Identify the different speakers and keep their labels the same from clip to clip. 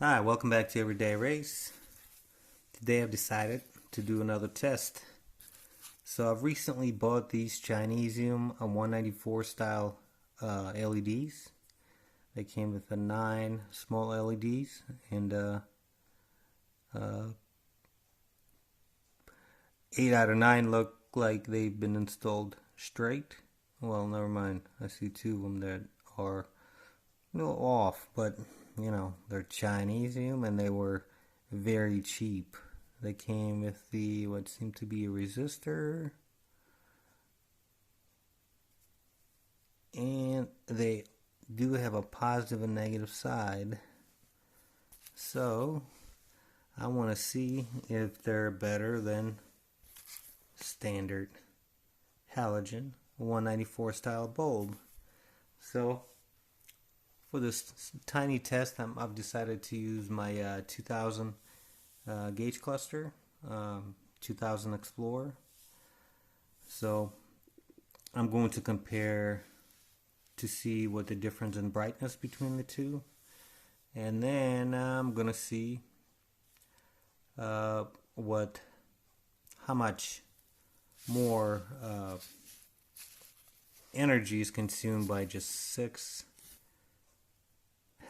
Speaker 1: Hi, welcome back to Everyday Race. Today I've decided to do another test. So I've recently bought these Chinesium 194 style LEDs. They came with 9 small LEDs and 8 out of 9 look like they've been installed straight. Well, never mind. I see 2 of them that are a little off, but you know, they're Chinesium and they were very cheap. They came with the what seemed to be a resistor, and they do have a positive and negative side. So I want to see if they're better than standard halogen 194 style bulb. So for this tiny test, I've decided to use my 2000 gauge cluster, 2000 Explorer. So I'm going to compare to see what the difference in brightness between the two, and then I'm going to see how much more energy is consumed by just 6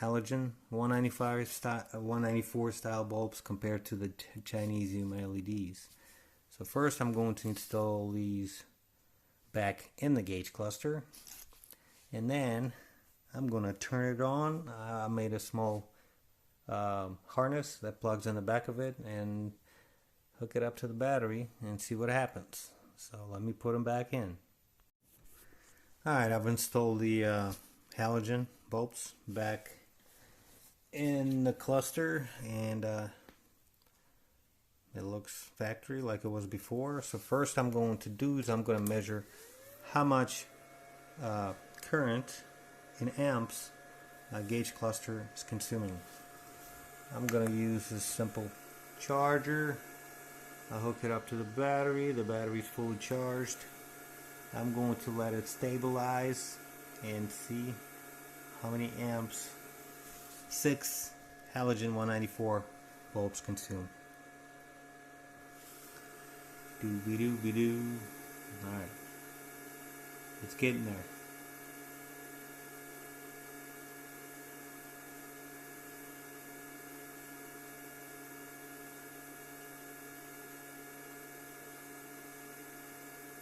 Speaker 1: halogen 194 style bulbs compared to the Chinesium LEDs. So first I'm going to install these back in the gauge cluster, and then I'm going to turn it on. I made a small harness that plugs in the back of it and hook it up to the battery and see what happens. So let me put them back in. Alright, I've installed the halogen bulbs back in the cluster, and it looks factory like it was before. So first I'm going to do is I'm going to measure how much current in amps a gauge cluster is consuming. I'm going to use this simple charger. I'll hook it up to the battery. The battery's fully charged. I'm going to let it stabilize and see how many amps 6 halogen 194 bulbs consume. Doo-be-doo-be-doo. Alright. It's getting there.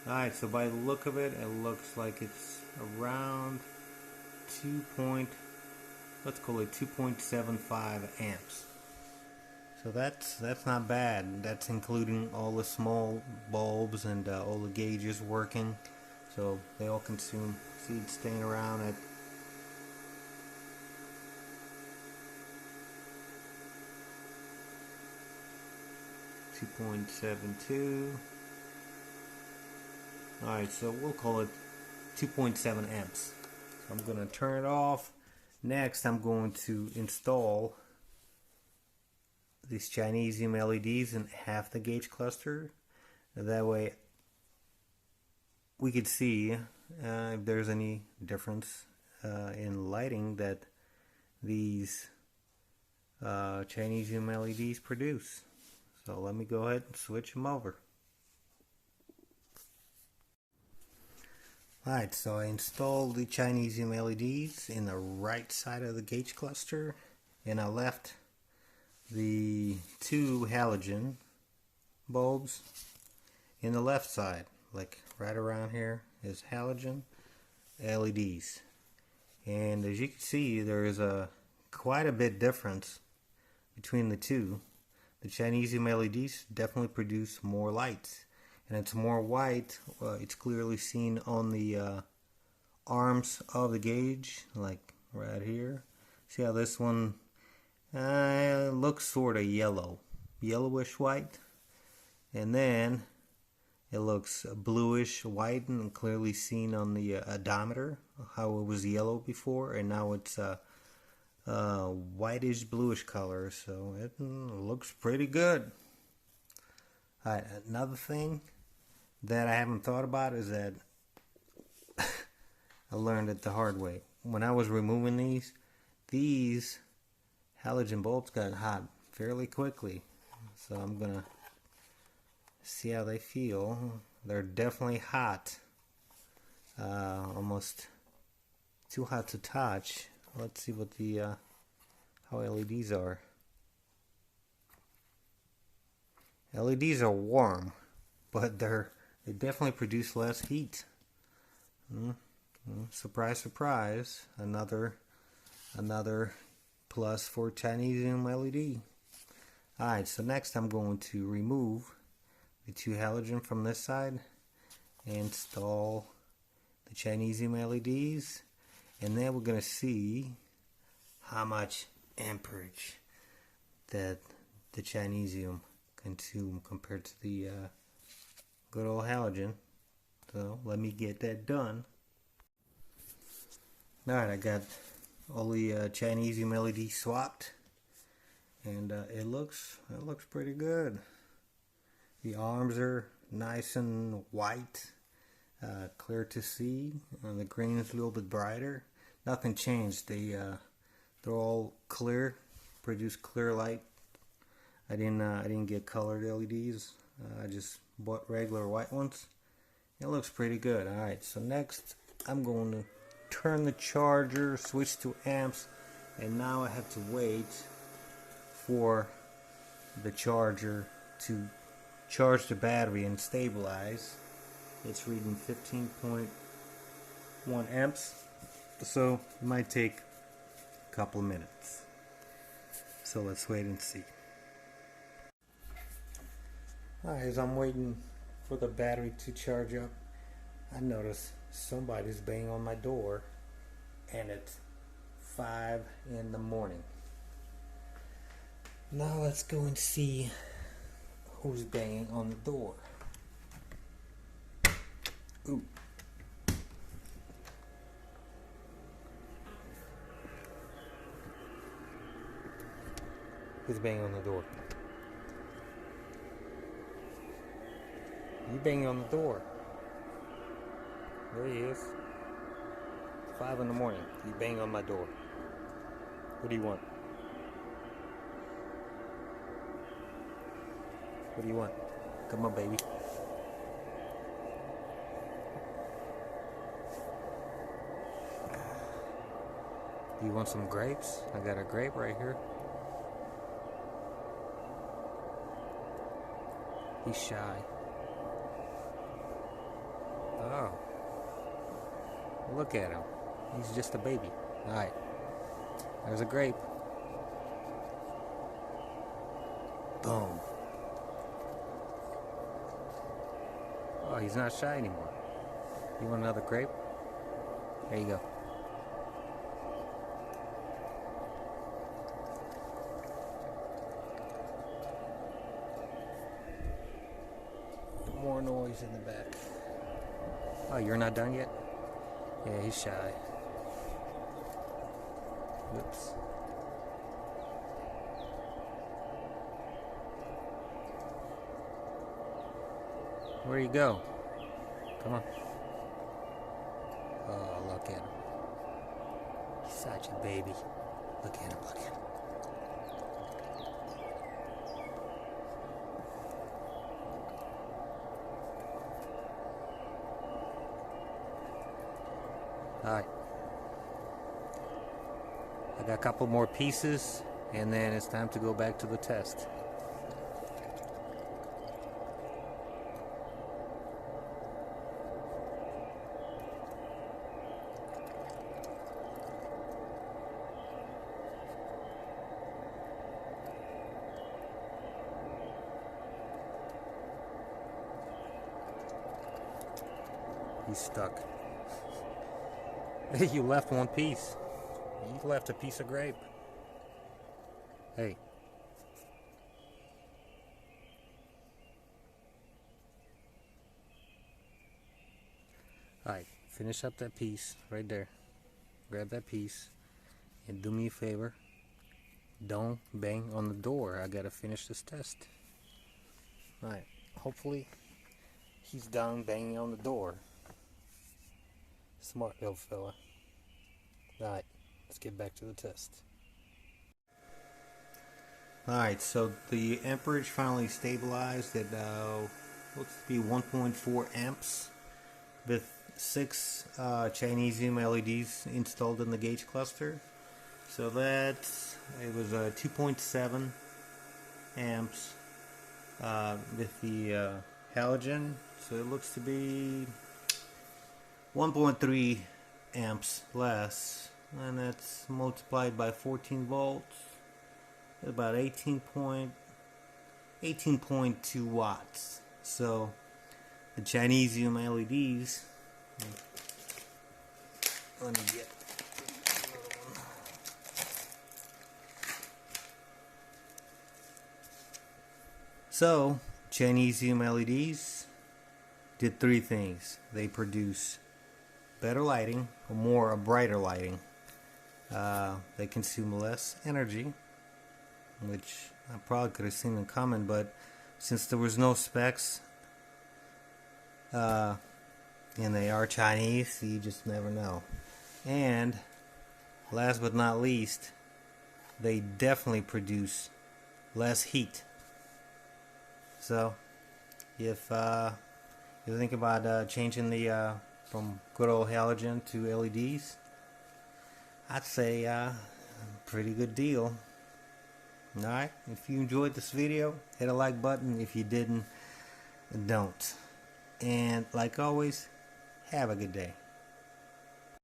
Speaker 1: Alright, so by the look of it, it looks like it's around let's call it 2.75 amps. So that's not bad. That's including all the small bulbs and all the gauges working. So they all consume. See, it's staying around at 2.72. Alright, so we'll call it 2.7 amps. So I'm going to turn it off. Next, I'm going to install these Chinesium LEDs in half the gauge cluster. That way we could see if there's any difference in lighting that these Chinesium LEDs produce. So let me go ahead and switch them over. Alright, so I installed the Chinesium LEDs in the right side of the gauge cluster, and I left the 2 halogen bulbs in the left side. Like right around here is halogen LEDs. And as you can see, there is quite a bit difference between the two. The Chinesium LEDs definitely produce more lights, and it's more white. It's clearly seen on the arms of the gauge, like right here. See how this one looks sort of yellowish white, and then it looks bluish white and clearly seen on the odometer, how it was yellow before, and now it's whitish bluish color. So it looks pretty good. Alright, another thing that I haven't thought about is that I learned it the hard way. When I was removing these halogen bulbs got hot fairly quickly, so I'm gonna see how they feel. They're definitely hot, almost too hot to touch. Let's see what the how LEDs are. LEDs are warm, but they definitely produce less heat. Surprise, surprise! Another plus for Chinesium LED. Alright, so next I'm going to remove the two halogen from this side and install the Chinesium LEDs, and then we're going to see how much amperage that the Chinesium consume compared to the good old halogen. So let me get that done. Alright, I got all the Chinesium LEDs swapped, and it looks pretty good. The arms are nice and white, clear to see, and the green is a little bit brighter. Nothing changed. They're all clear, produce clear light. I didn't get colored LEDs. I just bought regular white ones. It looks pretty good. Alright, so next I'm going to turn the charger, switch to amps, and now I have to wait for the charger to charge the battery and stabilize. It's reading 15.1 amps, so it might take a couple of minutes. So let's wait and see. Alright, as I'm waiting for the battery to charge up, I notice somebody's banging on my door, and it's 5 in the morning. Now let's go and see who's banging on the door. Ooh. Who's banging on the door? You banging on the door. There he is. 5 in the morning. You bang on my door. What do you want? What do you want? Come on, baby. Do you want some grapes? I got a grape right here. He's shy. Oh. Look at him. He's just a baby. Alright. There's a grape. Boom. Oh, he's not shy anymore. You want another grape? There you go. More noise in the back. Oh, you're not done yet? Yeah, he's shy. Whoops. Where you go? Come on. Oh, look at him. He's such a baby. Look at him, look at him. Alright. I got a couple more pieces, and then it's time to go back to the test. He's stuck. You left one piece. You left a piece of grape. Hey. Alright, finish up that piece right there. Grab that piece and do me a favor. Don't bang on the door. I gotta finish this test. Alright, hopefully he's done banging on the door. Smart little fella. Alright, let's get back to the test. Alright, so the amperage finally stabilized at looks to be 1.4 amps with 6 Chinesium LEDs installed in the gauge cluster. So it was 2.7 amps with the halogen. So it looks to be 1.3 amps less, and that's multiplied by 14 volts, about 18.2 watts. So the Chinesium LEDs, let me get another one. So Chinesium LEDs did 3 things. They produce better lighting, or brighter lighting. They consume less energy, which I probably could have seen in common, but since there was no specs, and they are Chinese, so you just never know. And last but not least, they definitely produce less heat. So if you think about changing the from good old halogen to LEDs, I'd say pretty good deal. Alright, if you enjoyed this video, hit a like button. If you didn't, don't. And like always, have a good day.